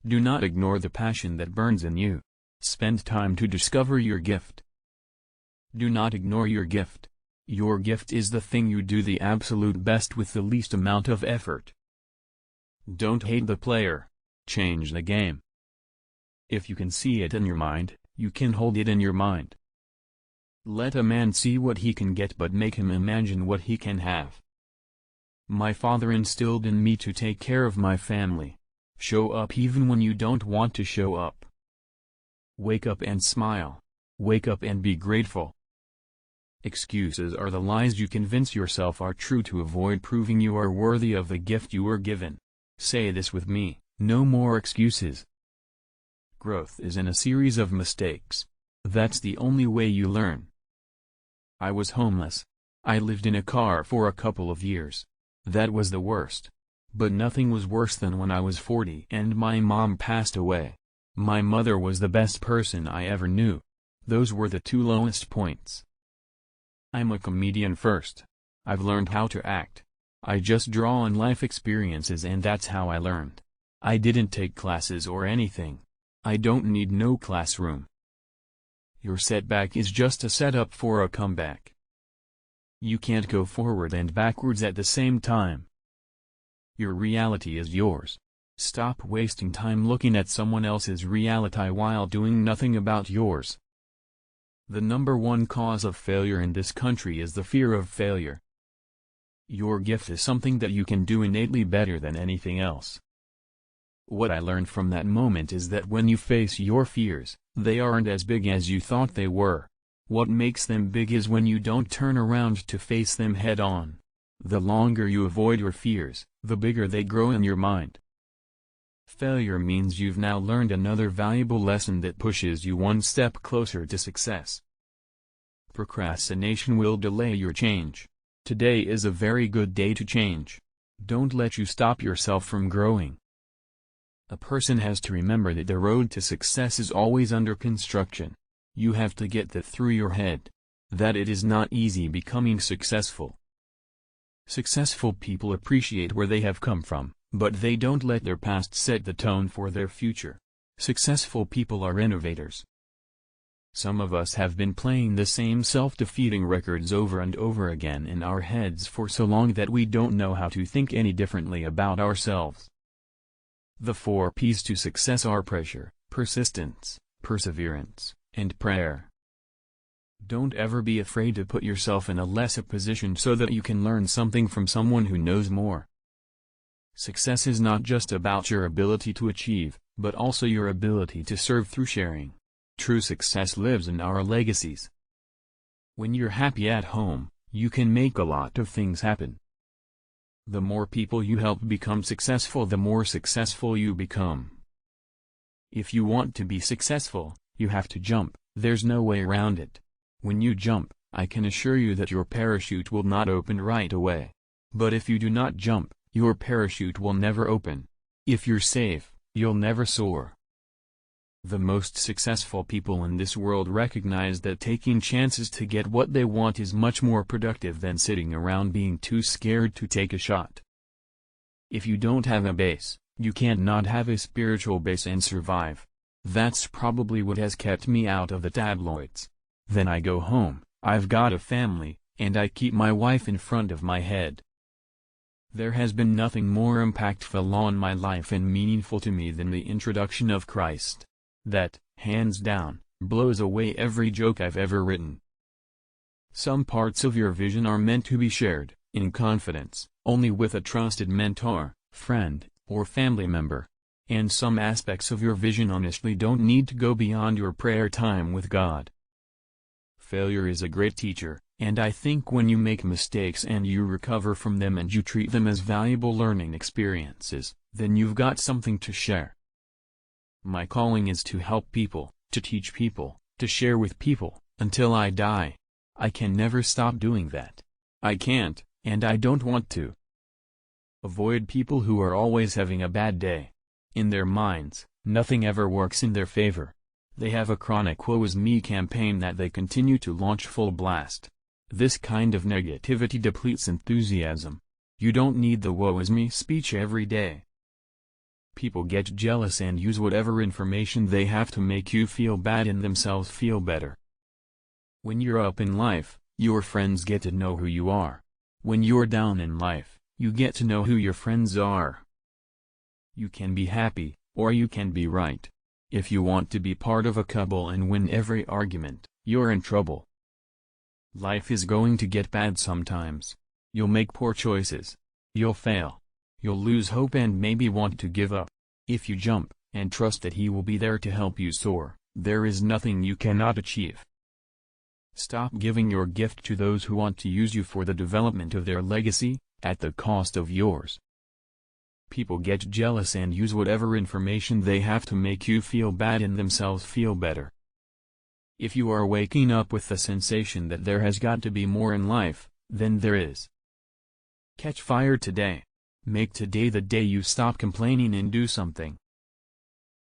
Do not ignore the passion that burns in you. Spend time to discover your gift. Do not ignore your gift. Your gift is the thing you do the absolute best with the least amount of effort. Don't hate the player. Change the game. If you can see it in your mind, you can hold it in your mind. Let a man see what he can get but make him imagine what he can have. My father instilled in me to take care of my family. Show up even when you don't want to show up. Wake up and smile. Wake up and be grateful. Excuses are the lies you convince yourself are true to avoid proving you are worthy of the gift you were given. Say this with me: no more excuses. Growth is in a series of mistakes. That's the only way you learn. I was homeless. I lived in a car for a couple of years. That was the worst. But nothing was worse than when I was 40 and my mom passed away. My mother was the best person I ever knew. Those were the two lowest points. I'm a comedian first. I've learned how to act. I just draw on life experiences and that's how I learned. I didn't take classes or anything. I don't need no classroom. Your setback is just a setup for a comeback. You can't go forward and backwards at the same time. Your reality is yours. Stop wasting time looking at someone else's reality while doing nothing about yours. The number one cause of failure in this country is the fear of failure. Your gift is something that you can do innately better than anything else. What I learned from that moment is that when you face your fears, they aren't as big as you thought they were. What makes them big is when you don't turn around to face them head on. The longer you avoid your fears, the bigger they grow in your mind. Failure means you've now learned another valuable lesson that pushes you one step closer to success. Procrastination will delay your change. Today is a very good day to change. Don't let you stop yourself from growing. A person has to remember that the road to success is always under construction. You have to get that through your head. That it is not easy becoming successful. Successful people appreciate where they have come from, but they don't let their past set the tone for their future. Successful people are innovators. Some of us have been playing the same self-defeating records over and over again in our heads for so long that we don't know how to think any differently about ourselves. The 4 P's to success are pressure, persistence, perseverance, and prayer. Don't ever be afraid to put yourself in a lesser position so that you can learn something from someone who knows more. Success is not just about your ability to achieve, but also your ability to serve through sharing. True success lives in our legacies. When you're happy at home, you can make a lot of things happen. The more people you help become successful, the more successful you become. If you want to be successful, you have to jump. There's no way around it. When you jump, I can assure you that your parachute will not open right away. But if you do not jump, your parachute will never open. If you're safe, you'll never soar. The most successful people in this world recognize that taking chances to get what they want is much more productive than sitting around being too scared to take a shot. If you don't have a base, you can't not have a spiritual base and survive. That's probably what has kept me out of the tabloids. Then I go home, I've got a family, and I keep my wife in front of my head. There has been nothing more impactful on my life and meaningful to me than the introduction of Christ. That, hands down, blows away every joke I've ever written. Some parts of your vision are meant to be shared, in confidence, only with a trusted mentor, friend, or family member. And some aspects of your vision honestly don't need to go beyond your prayer time with God. Failure is a great teacher, and I think when you make mistakes and you recover from them and you treat them as valuable learning experiences, then you've got something to share. My calling is to help people, to teach people, to share with people, until I die. I can never stop doing that. I can't, and I don't want to. Avoid people who are always having a bad day. In their minds, nothing ever works in their favor. They have a chronic woe is me campaign that they continue to launch full blast. This kind of negativity depletes enthusiasm. You don't need the woe is me speech every day. People get jealous and use whatever information they have to make you feel bad and themselves feel better. When you're up in life, your friends get to know who you are. When you're down in life, you get to know who your friends are. You can be happy, or you can be right. If you want to be part of a couple and win every argument, you're in trouble. Life is going to get bad sometimes. You'll make poor choices. You'll fail. You'll lose hope and maybe want to give up. If you jump, and trust that he will be there to help you soar, there is nothing you cannot achieve. Stop giving your gift to those who want to use you for the development of their legacy, at the cost of yours. People get jealous and use whatever information they have to make you feel bad and themselves feel better. If you are waking up with the sensation that there has got to be more in life, then there is. Catch fire today. Make today the day you stop complaining and do something.